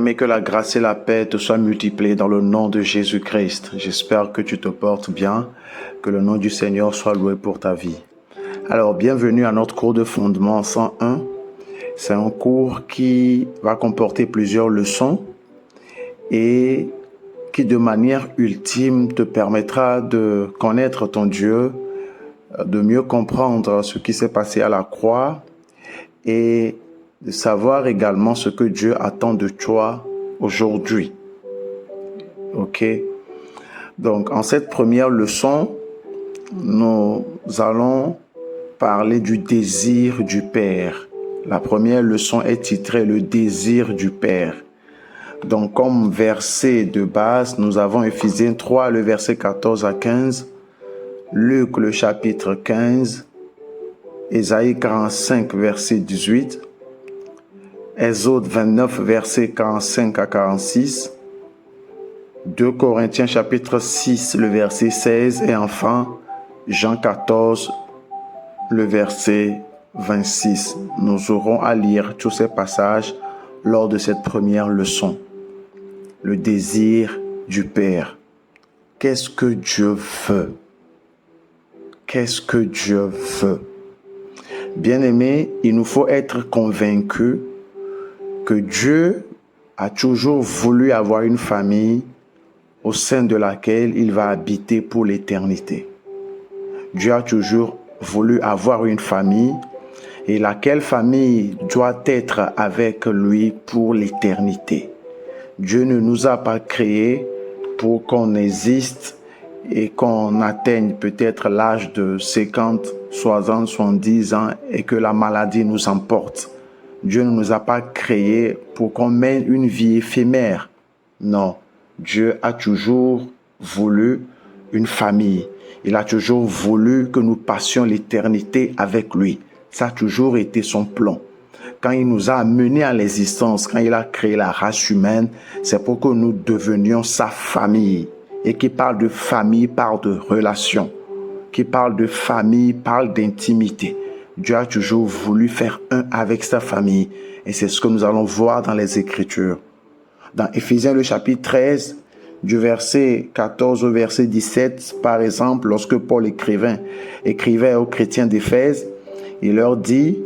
Bien-aimé, que la grâce et la paix te soient multipliées dans le nom de Jésus-Christ. J'espère que tu te portes bien, que le nom du Seigneur soit loué pour ta vie. Alors, bienvenue à notre cours de fondement 101. C'est un cours qui va comporter plusieurs leçons et qui de manière ultime te permettra de connaître ton Dieu, de mieux comprendre ce qui s'est passé à la croix et de savoir également ce que Dieu attend de toi aujourd'hui. Ok? Donc, en cette première leçon, nous allons parler du désir du Père. La première leçon est titrée « Le désir du Père ». Donc, comme verset de base, nous avons Éphésiens 3, le verset 14 à 15, Luc, le chapitre 15, Ésaïe 45, verset 18, Exode 29, verset 45 à 46, 2 Corinthiens chapitre 6, le verset 16 et enfin Jean 14, le verset 26. Nous aurons à lire tous ces passages lors de cette première leçon. Le désir du Père. Qu'est-ce que Dieu veut? Qu'est-ce que Dieu veut? Bien-aimés, il nous faut être convaincus que Dieu a toujours voulu avoir une famille au sein de laquelle il va habiter pour l'éternité. Dieu a toujours voulu avoir une famille et laquelle famille doit être avec lui pour l'éternité. Dieu ne nous a pas créés pour qu'on existe et qu'on atteigne peut-être l'âge de 50, 60, 70 ans et que la maladie nous emporte. Dieu ne nous a pas créés pour qu'on mène une vie éphémère. Non, Dieu a toujours voulu une famille. Il a toujours voulu que nous passions l'éternité avec lui. Ça a toujours été son plan. Quand il nous a amenés à l'existence, quand il a créé la race humaine, c'est pour que nous devenions sa famille. Et qui parle de famille, parle de relation. Qui parle de famille, parle d'intimité. Dieu a toujours voulu faire un avec sa famille. Et c'est ce que nous allons voir dans les Écritures. Dans Éphésiens, le chapitre 13, du verset 14 au verset 17, par exemple, lorsque Paul écrivait aux chrétiens d'Éphèse, il leur dit,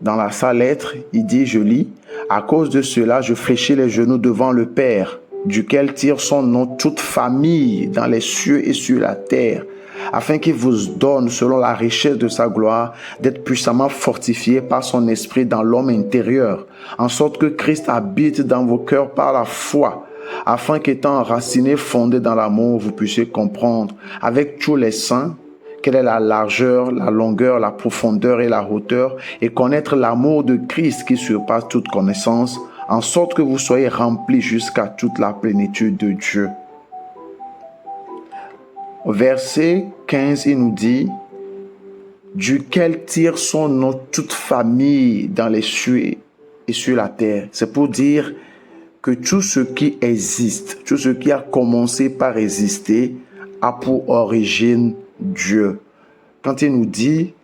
dans sa lettre, il dit, je lis, « À cause de cela, je fléchis les genoux devant le Père, duquel tire son nom toute famille dans les cieux et sur la terre, afin qu'il vous donne, selon la richesse de sa gloire, d'être puissamment fortifié par son esprit dans l'homme intérieur, en sorte que Christ habite dans vos cœurs par la foi, afin qu'étant enraciné, fondé dans l'amour, vous puissiez comprendre, avec tous les saints, quelle est la largeur, la longueur, la profondeur et la hauteur, et connaître l'amour de Christ qui surpasse toute connaissance, en sorte que vous soyez remplis jusqu'à toute la plénitude de Dieu. » Au verset 15, il nous dit, « Duquel tire son nom toute famille dans les cieux et sur la terre. » C'est pour dire que tout ce qui existe, tout ce qui a commencé par exister, a pour origine Dieu. Quand il nous dit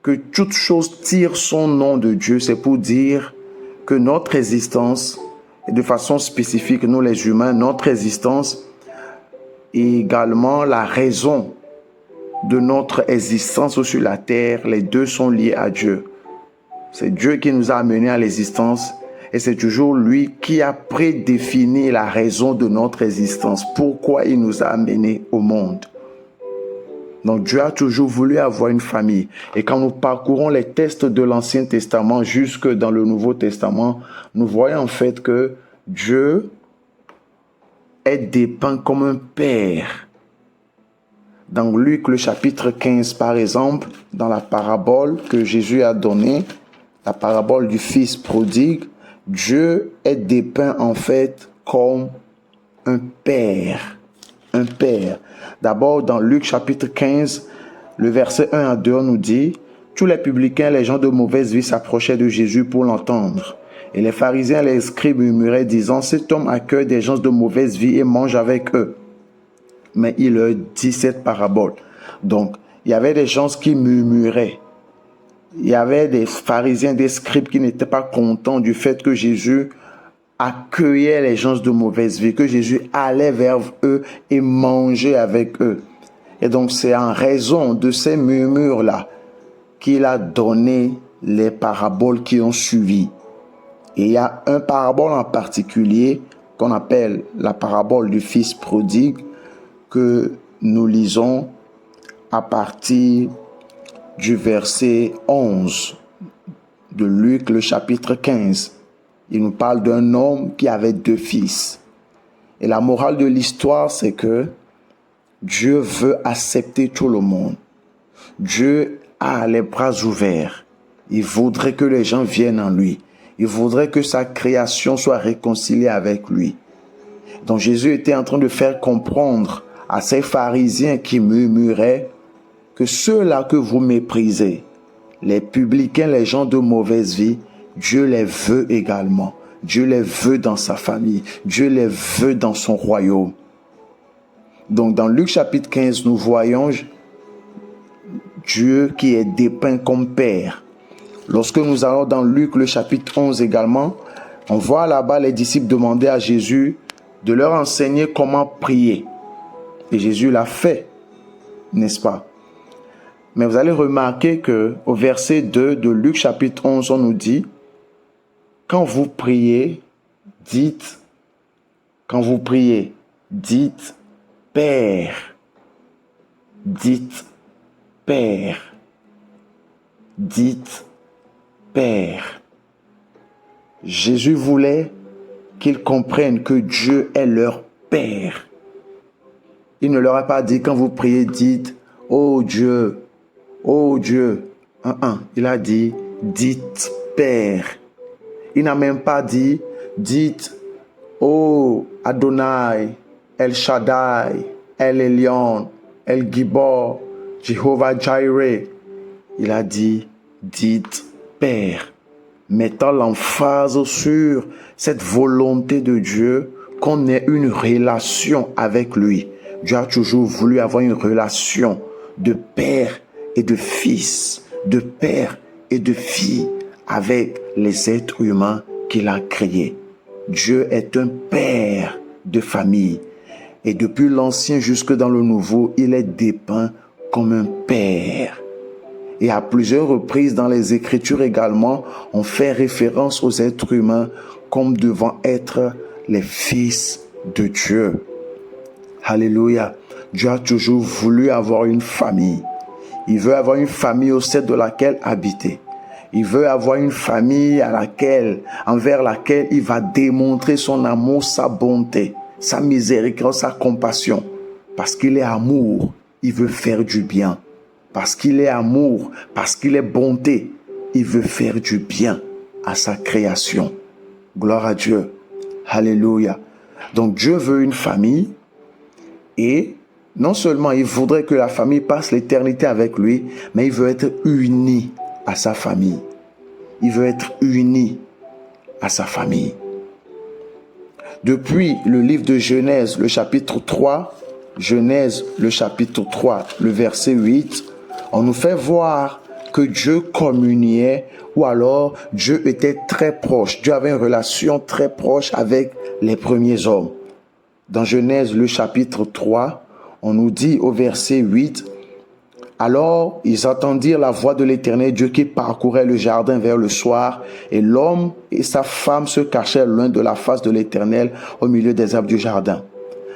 que toute chose tire son nom de Dieu, c'est pour dire que notre existence, et de façon spécifique, nous les humains, notre existence et également la raison de notre existence sur la terre, les deux sont liés à Dieu. C'est Dieu qui nous a amenés à l'existence et c'est toujours lui qui a prédéfini la raison de notre existence, pourquoi il nous a amenés au monde. Donc Dieu a toujours voulu avoir une famille. Et quand nous parcourons les textes de l'Ancien Testament jusque dans le Nouveau Testament, nous voyons en fait que Dieu est dépeint comme un père. Dans Luc, le chapitre 15, par exemple, dans la parabole que Jésus a donnée, la parabole du fils prodigue, Dieu est dépeint en fait comme un père. Un père. D'abord, dans Luc, chapitre 15, le verset 1 à 2, on nous dit « Tous les publicains, les gens de mauvaise vie s'approchaient de Jésus pour l'entendre. Et les pharisiens et les scribes murmuraient, disant, « Cet homme accueille des gens de mauvaise vie et mange avec eux. » Mais il leur dit cette parabole. Donc, il y avait des gens qui murmuraient. Il y avait des pharisiens, des scribes qui n'étaient pas contents du fait que Jésus accueillait les gens de mauvaise vie, que Jésus allait vers eux et mangeait avec eux. Et donc c'est en raison de ces murmures-là qu'il a donné les paraboles qui ont suivi. Et il y a un parabole en particulier qu'on appelle la parabole du fils prodigue que nous lisons à partir du verset 11 de Luc, le chapitre 15. Il nous parle d'un homme qui avait 2 fils. Et la morale de l'histoire, c'est que Dieu veut accepter tout le monde. Dieu a les bras ouverts. Il voudrait que les gens viennent en lui. Il voudrait que sa création soit réconciliée avec lui. Donc Jésus était en train de faire comprendre à ces pharisiens qui murmuraient que ceux-là que vous méprisez, les publicains, les gens de mauvaise vie, Dieu les veut également. Dieu les veut dans sa famille. Dieu les veut dans son royaume. Donc dans Luc chapitre 15, nous voyons Dieu qui est dépeint comme Père. Lorsque nous allons dans Luc le chapitre 11 également, on voit là-bas les disciples demander à Jésus de leur enseigner comment prier. Et Jésus l'a fait, n'est-ce pas? Mais vous allez remarquer qu'au verset 2 de Luc chapitre 11, on nous dit, quand vous priez, dites, Père. Dites, Père. Dites, Père. Jésus voulait qu'ils comprennent que Dieu est leur Père. Il ne leur a pas dit, quand vous priez, dites, oh Dieu. Il a dit, dites, Père. Il n'a même pas dit, dites, oh Adonai, El Shaddai, El Elyon, El Gibor, Jehovah Jireh. Il a dit, dites, Père, mettant l'emphase sur cette volonté de Dieu qu'on ait une relation avec lui. Dieu a toujours voulu avoir une relation de père et de fils, de père et de fille avec les êtres humains qu'il a créés. Dieu est un père de famille et depuis l'Ancien jusque dans le Nouveau, il est dépeint comme un père. Et à plusieurs reprises dans les Écritures également, on fait référence aux êtres humains comme devant être les fils de Dieu. Alléluia. Dieu a toujours voulu avoir une famille. Il veut avoir une famille au sein de laquelle habiter. Il veut avoir une famille envers laquelle il va démontrer son amour, sa bonté, sa miséricorde, sa compassion. Parce qu'il est amour, il veut faire du bien. Parce qu'il est amour, parce qu'il est bonté, il veut faire du bien à sa création. Gloire à Dieu. Alléluia. Donc Dieu veut une famille et non seulement il voudrait que la famille passe l'éternité avec lui, mais il veut être uni à sa famille. Il veut être uni à sa famille. Depuis le livre de Genèse, le chapitre 3, le verset 8, on nous fait voir que Dieu communiait ou alors Dieu était très proche. Dieu avait une relation très proche avec les premiers hommes. Dans Genèse, le chapitre 3, on nous dit au verset 8, « Alors ils entendirent la voix de l'Éternel Dieu qui parcourait le jardin vers le soir, et l'homme et sa femme se cachaient loin de la face de l'Éternel au milieu des arbres du jardin. »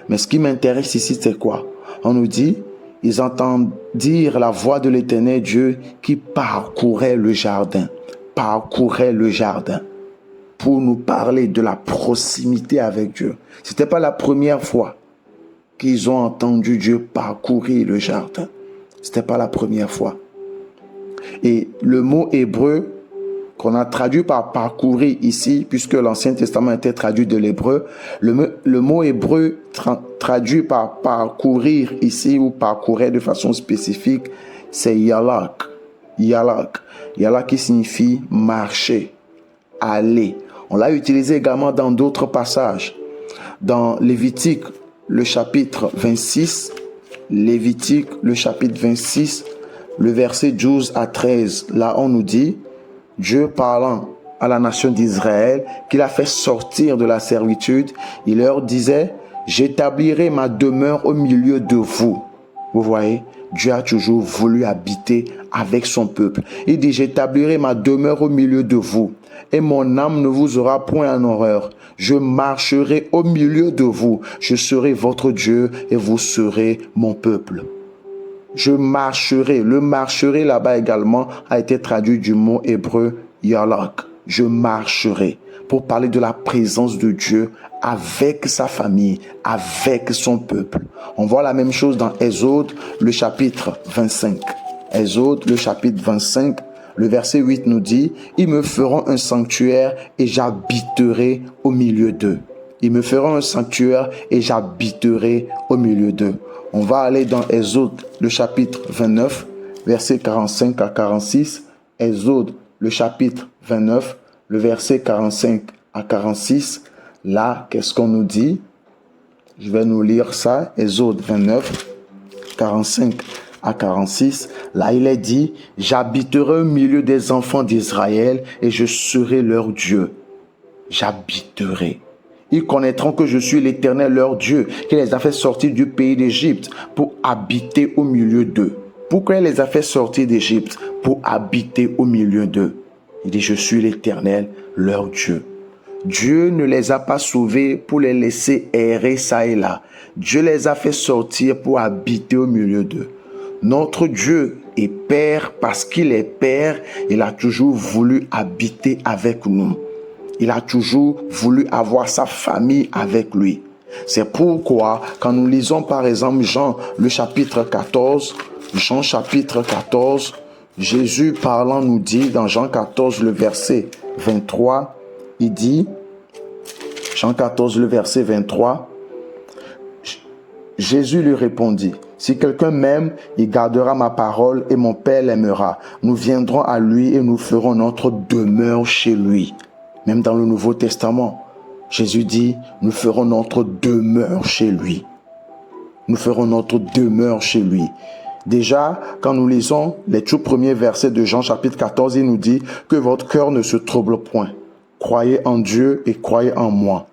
Mais ce qui m'intéresse ici, c'est quoi? On nous dit, ils entendirent la voix de l'Éternel Dieu qui parcourait le jardin. Parcourait le jardin. Pour nous parler de la proximité avec Dieu. Ce n'était pas la première fois qu'ils ont entendu Dieu parcourir le jardin. Ce n'était pas la première fois. Et le mot hébreu qu'on a traduit par parcourir ici, puisque l'Ancien Testament était traduit de l'hébreu, le mot hébreu traduit par parcourir ici ou parcourir de façon spécifique, c'est yalak. Yalak. Yalak qui signifie marcher, aller. On l'a utilisé également dans d'autres passages. Dans Lévitique, le chapitre 26, le verset 12 à 13, là on nous dit, Dieu parlant à la nation d'Israël, qu'il a fait sortir de la servitude, il leur disait, j'établirai ma demeure au milieu de vous. Vous voyez, Dieu a toujours voulu habiter avec son peuple. Il dit, j'établirai ma demeure au milieu de vous, et mon âme ne vous aura point en horreur. Je marcherai au milieu de vous, je serai votre Dieu et vous serez mon peuple. Je marcherai. Le marcherai là-bas également a été traduit du mot hébreu yalak. Je marcherai pour parler de la présence de Dieu avec sa famille, avec son peuple. On voit la même chose dans Exode, le chapitre 25. Exode, le chapitre 25, le verset 8 nous dit, « Ils me feront un sanctuaire et j'habiterai au milieu d'eux. » Ils me feront un sanctuaire et j'habiterai au milieu d'eux. On va aller dans Exode, le chapitre 29, versets 45 à 46. Exode, le chapitre 29, le verset 45 à 46. Là, qu'est-ce qu'on nous dit? Je vais nous lire ça. Exode 29, 45 à 46. Là, il est dit, « J'habiterai au milieu des enfants d'Israël et je serai leur Dieu. » J'habiterai. Ils connaîtront que je suis l'Éternel leur Dieu, qui les a fait sortir du pays d'Égypte pour habiter au milieu d'eux. Pourquoi il les a fait sortir d'Égypte? Pour habiter au milieu d'eux. Il dit, je suis l'Éternel leur Dieu. Dieu ne les a pas sauvés pour les laisser errer ça et là. Dieu les a fait sortir pour habiter au milieu d'eux. Notre Dieu est Père parce qu'il est Père. Il a toujours voulu habiter avec nous. Il a toujours voulu avoir sa famille avec lui. C'est pourquoi, quand nous lisons par exemple Jean, le chapitre 14, Jean chapitre 14, Jésus parlant nous dit dans Jean 14, le verset 23, il dit, Jean 14, le verset 23, Jésus lui répondit, « Si quelqu'un m'aime, il gardera ma parole et mon Père l'aimera. Nous viendrons à lui et nous ferons notre demeure chez lui. » Même dans le Nouveau Testament, Jésus dit, nous ferons notre demeure chez lui. Nous ferons notre demeure chez lui. Déjà, quand nous lisons les tout premiers versets de Jean chapitre 14, il nous dit que votre cœur ne se trouble point. Croyez en Dieu et croyez en moi.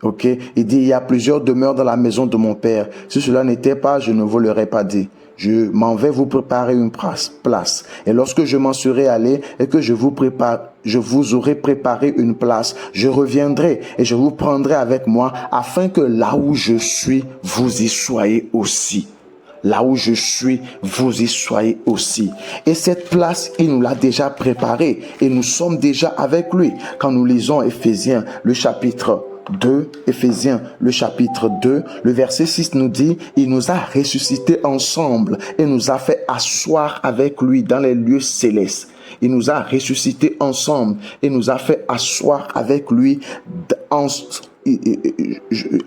Ok? Il dit, il y a plusieurs demeures dans la maison de mon Père. Si cela n'était pas, je ne vous l'aurais pas dit. Je m'en vais vous préparer une place. Et lorsque je m'en serai allé et que je vous aurai préparé une place, je reviendrai et je vous prendrai avec moi afin que là où je suis, vous y soyez aussi. Là où je suis, vous y soyez aussi. Et cette place, il nous l'a déjà préparée et nous sommes déjà avec lui. Quand nous lisons Éphésiens, le chapitre 2, Éphésiens, le chapitre 2, le verset 6 nous dit, il nous a ressuscités ensemble et nous a fait asseoir avec lui dans les lieux célestes. Il nous a ressuscités ensemble et nous a fait asseoir avec lui il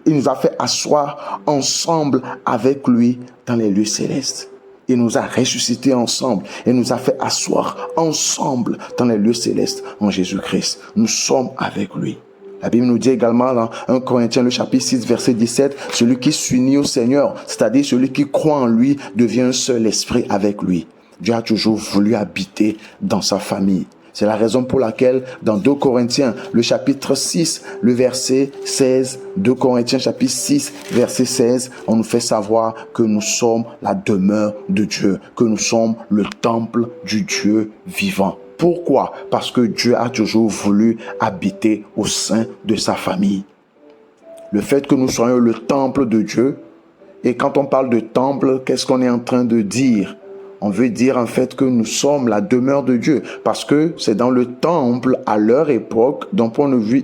nous a fait asseoir ensemble avec lui dans les lieux célestes. Il nous a ressuscités ensemble et nous a fait asseoir ensemble dans les lieux célestes en Jésus-Christ. Nous sommes avec lui. La Bible nous dit également dans 1 Corinthiens, le chapitre 6, verset 17, celui qui s'unit au Seigneur, c'est-à-dire celui qui croit en lui, devient un seul esprit avec lui. Dieu a toujours voulu habiter dans sa famille. C'est la raison pour laquelle dans 2 Corinthiens, le chapitre 6, le verset 16, 2 Corinthiens chapitre 6, verset 16, on nous fait savoir que nous sommes la demeure de Dieu, que nous sommes le temple du Dieu vivant. Pourquoi? Parce que Dieu a toujours voulu habiter au sein de sa famille. Le fait que nous soyons le temple de Dieu, et quand on parle de temple, qu'est-ce qu'on est en train de dire? On veut dire en fait que nous sommes la demeure de Dieu, parce que c'est dans le temple à leur époque, d'un point de vue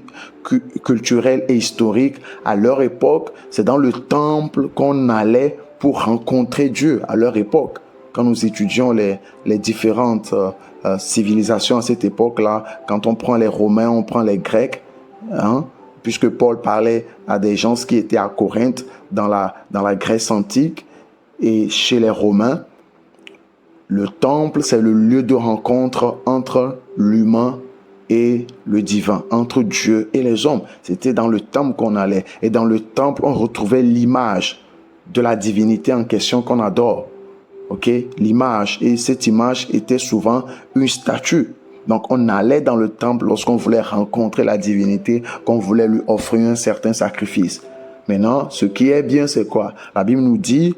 culturel et historique, à leur époque, c'est dans le temple qu'on allait pour rencontrer Dieu à leur époque. Quand nous étudions les différentes civilisations à cette époque-là, quand on prend les Romains, on prend les Grecs, puisque Paul parlait à des gens qui étaient à Corinthe, dans la Grèce antique, et chez les Romains, le temple, c'est le lieu de rencontre entre l'humain et le divin, entre Dieu et les hommes. C'était dans le temple qu'on allait. Et dans le temple, on retrouvait l'image de la divinité en question qu'on adore. Ok, l'image. Et cette image était souvent une statue. Donc on allait dans le temple lorsqu'on voulait rencontrer la divinité, qu'on voulait lui offrir un certain sacrifice. Maintenant, ce qui est bien, c'est quoi? La Bible nous dit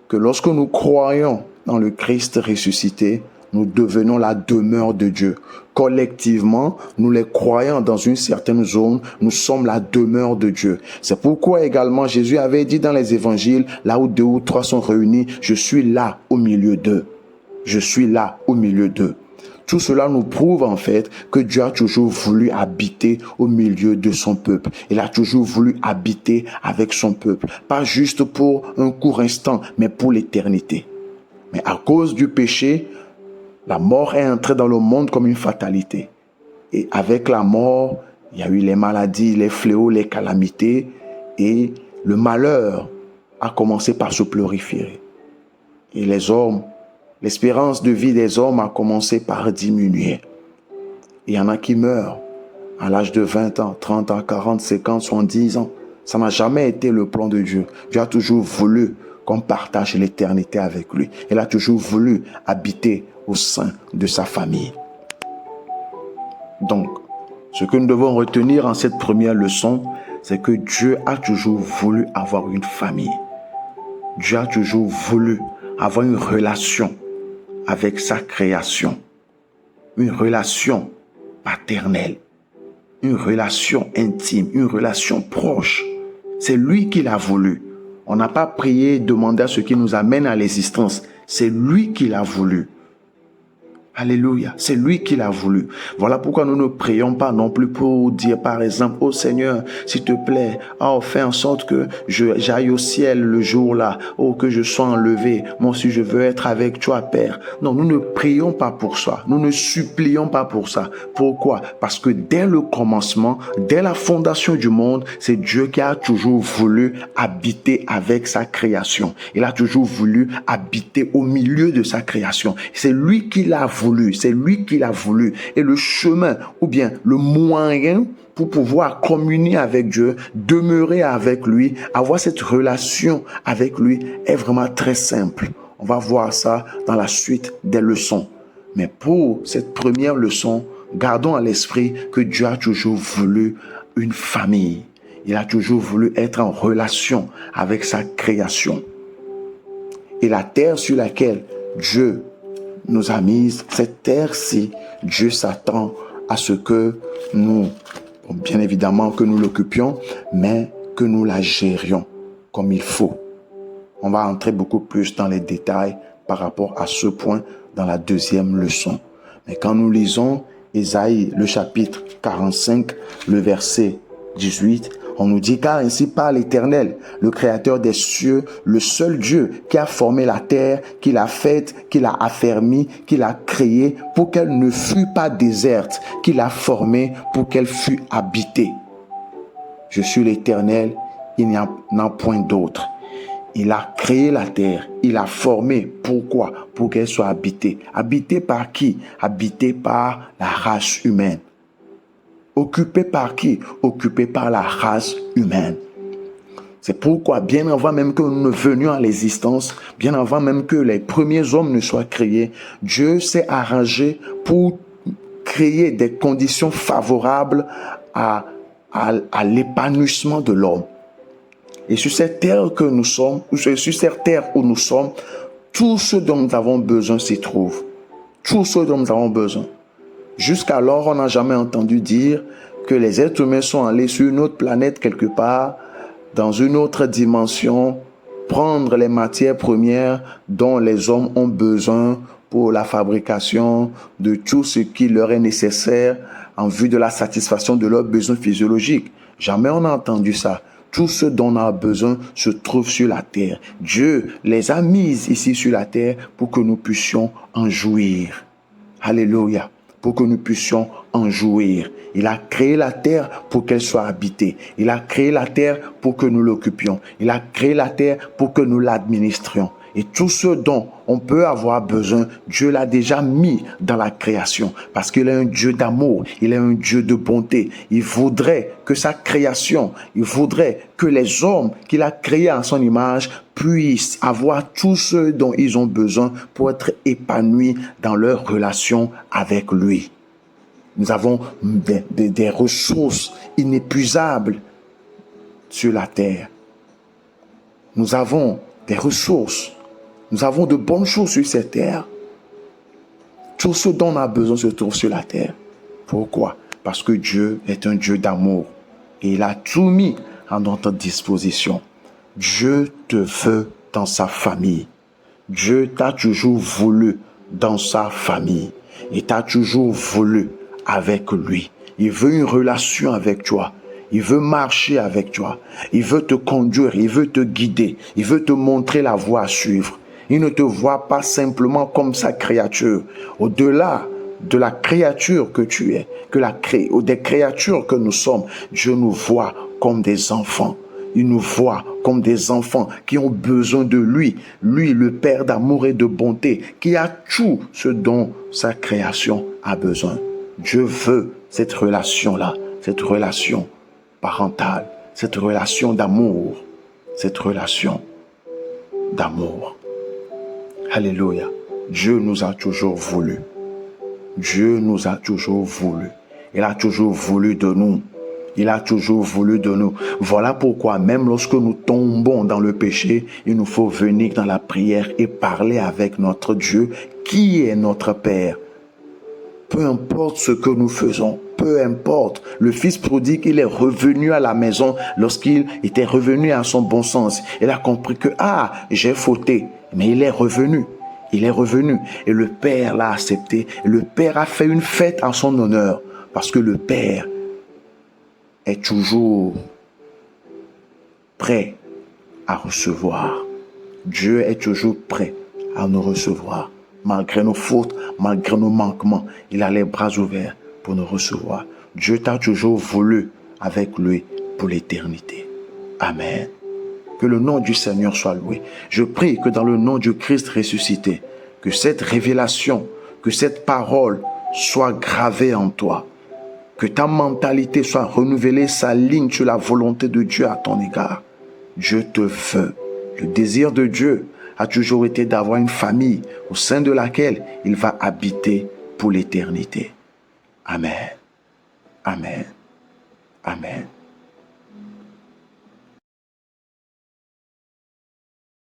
que lorsque nous croyons dans le Christ ressuscité, nous devenons la demeure de Dieu. Collectivement, nous les croyants dans une certaine zone, nous sommes la demeure de Dieu. C'est pourquoi également Jésus avait dit dans les évangiles, là où 2 ou 3 sont réunis, je suis là au milieu d'eux. Je suis là au milieu d'eux. Tout cela nous prouve en fait que Dieu a toujours voulu habiter au milieu de son peuple. Il a toujours voulu habiter avec son peuple. Pas juste pour un court instant, mais pour l'éternité. Mais à cause du péché, la mort est entrée dans le monde comme une fatalité. Et avec la mort, il y a eu les maladies, les fléaux, les calamités. Et le malheur a commencé par se proliférer. Et les hommes, l'espérance de vie des hommes a commencé par diminuer. Il y en a qui meurent à l'âge de 20 ans, 30 ans, 40, 50, 70 ans. Ça n'a jamais été le plan de Dieu. Dieu a toujours voulu qu'on partage l'éternité avec lui. Il a toujours voulu habiter au sein de sa famille. Donc, ce que nous devons retenir en cette première leçon, c'est que Dieu a toujours voulu avoir une famille. Dieu a toujours voulu avoir une relation avec sa création. Une relation paternelle. Une relation intime, une relation proche. C'est lui qui l'a voulu. On n'a pas prié, demandé à ce qui nous amène à l'existence. C'est lui qui l'a voulu. Alléluia, c'est lui qui l'a voulu. Voilà pourquoi nous ne prions pas non plus pour dire par exemple, oh Seigneur, s'il te plaît, oh fais en sorte que j'aille au ciel le jour-là, oh que je sois enlevé, moi aussi je veux être avec toi Père. Non, nous ne prions pas pour ça, nous ne supplions pas pour ça. Pourquoi? Parce que dès le commencement, dès la fondation du monde, c'est Dieu qui a toujours voulu habiter avec sa création. Il a toujours voulu habiter au milieu de sa création. C'est lui qui l'a voulu. C'est lui qui l'a voulu. Et le chemin ou bien le moyen pour pouvoir communier avec Dieu, demeurer avec lui, avoir cette relation avec lui est vraiment très simple. On va voir ça dans la suite des leçons. Mais pour cette première leçon, gardons à l'esprit que Dieu a toujours voulu une famille. Il a toujours voulu être en relation avec sa création. Et la terre sur laquelle Dieu nous a mise, cette terre-ci, Dieu s'attend à ce que nous, bien évidemment que nous l'occupions, mais que nous la gérions comme il faut. On va entrer beaucoup plus dans les détails par rapport à ce point dans la deuxième leçon. Mais quand nous lisons Ésaïe, le chapitre 45, le verset 18, on nous dit, car ainsi parle l'Éternel, le Créateur des cieux, le seul Dieu qui a formé la terre, qui l'a faite, qui l'a affermie, qui l'a créée pour qu'elle ne fût pas déserte, qui l'a formée pour qu'elle fût habitée. Je suis l'Éternel, il n'y en a point d'autre. Il a créé la terre, il l'a formée. Pourquoi? Pour qu'elle soit habitée. Habitée par qui? Habitée par la race humaine. Occupé par qui? Occupé par la race humaine. C'est pourquoi, bien avant même que nous ne venions à l'existence, bien avant même que les premiers hommes ne soient créés, Dieu s'est arrangé pour créer des conditions favorables à l'épanouissement de l'homme. Et sur cette terre que nous sommes, sur cette terre où nous sommes, tout ce dont nous avons besoin s'y trouve. Tout ce dont nous avons besoin. Jusqu'alors, on n'a jamais entendu dire que les êtres humains sont allés sur une autre planète quelque part, dans une autre dimension, prendre les matières premières dont les hommes ont besoin pour la fabrication de tout ce qui leur est nécessaire en vue de la satisfaction de leurs besoins physiologiques. Jamais on n'a entendu ça. Tout ce dont on a besoin se trouve sur la terre. Dieu les a mises ici sur la terre pour que nous puissions en jouir. Alléluia. Pour que nous puissions en jouir. Il a créé la terre pour qu'elle soit habitée. Il a créé la terre pour que nous l'occupions. Il a créé la terre pour que nous l'administrions. Et tout ce dont on peut avoir besoin, Dieu l'a déjà mis dans la création. Parce qu'il est un Dieu d'amour, il est un Dieu de bonté. Il voudrait que sa création, il voudrait que les hommes qu'il a créés en son image puissent avoir tout ce dont ils ont besoin pour être épanouis dans leur relation avec lui. Nous avons des ressources inépuisables sur la terre. Nous avons des ressources. Nous avons de bonnes choses sur cette terre. Tout ce dont on a besoin se trouve sur la terre. Pourquoi? Parce que Dieu est un Dieu d'amour. Et il a tout mis à notre disposition. Dieu te veut dans sa famille. Dieu t'a toujours voulu dans sa famille. Et t'a toujours voulu avec lui. Il veut une relation avec toi. Il veut marcher avec toi. Il veut te conduire. Il veut te guider. Il veut te montrer la voie à suivre. Il ne te voit pas simplement comme sa créature. Au-delà de la créature que tu es, ou des créatures que nous sommes, Dieu nous voit comme des enfants. Il nous voit comme des enfants qui ont besoin de lui. Lui, le Père d'amour et de bonté, qui a tout ce dont sa création a besoin. Dieu veut cette relation-là, cette relation parentale, cette relation d'amour, cette relation d'amour. Alléluia. Dieu nous a toujours voulu. Dieu nous a toujours voulu. Il a toujours voulu de nous. Il a toujours voulu de nous. Voilà pourquoi même lorsque nous tombons dans le péché, il nous faut venir dans la prière et parler avec notre Dieu qui est notre Père. Peu importe ce que nous faisons, peu importe. Le fils prodigue, il est revenu à la maison lorsqu'il était revenu à son bon sens. Il a compris que, j'ai fauté. Mais il est revenu. Il est revenu. Et le Père l'a accepté. Et le Père a fait une fête en son honneur. Parce que le Père est toujours prêt à recevoir. Dieu est toujours prêt à nous recevoir. Malgré nos fautes, malgré nos manquements, il a les bras ouverts pour nous recevoir. Dieu t'a toujours voulu avec lui pour l'éternité. Amen. Que le nom du Seigneur soit loué. Je prie que dans le nom du Christ ressuscité, que cette révélation, que cette parole soit gravée en toi. Que ta mentalité soit renouvelée, s'aligne sur la volonté de Dieu à ton égard. Dieu te veut. Le désir de Dieu a toujours été d'avoir une famille au sein de laquelle il va habiter pour l'éternité. Amen. Amen. Amen.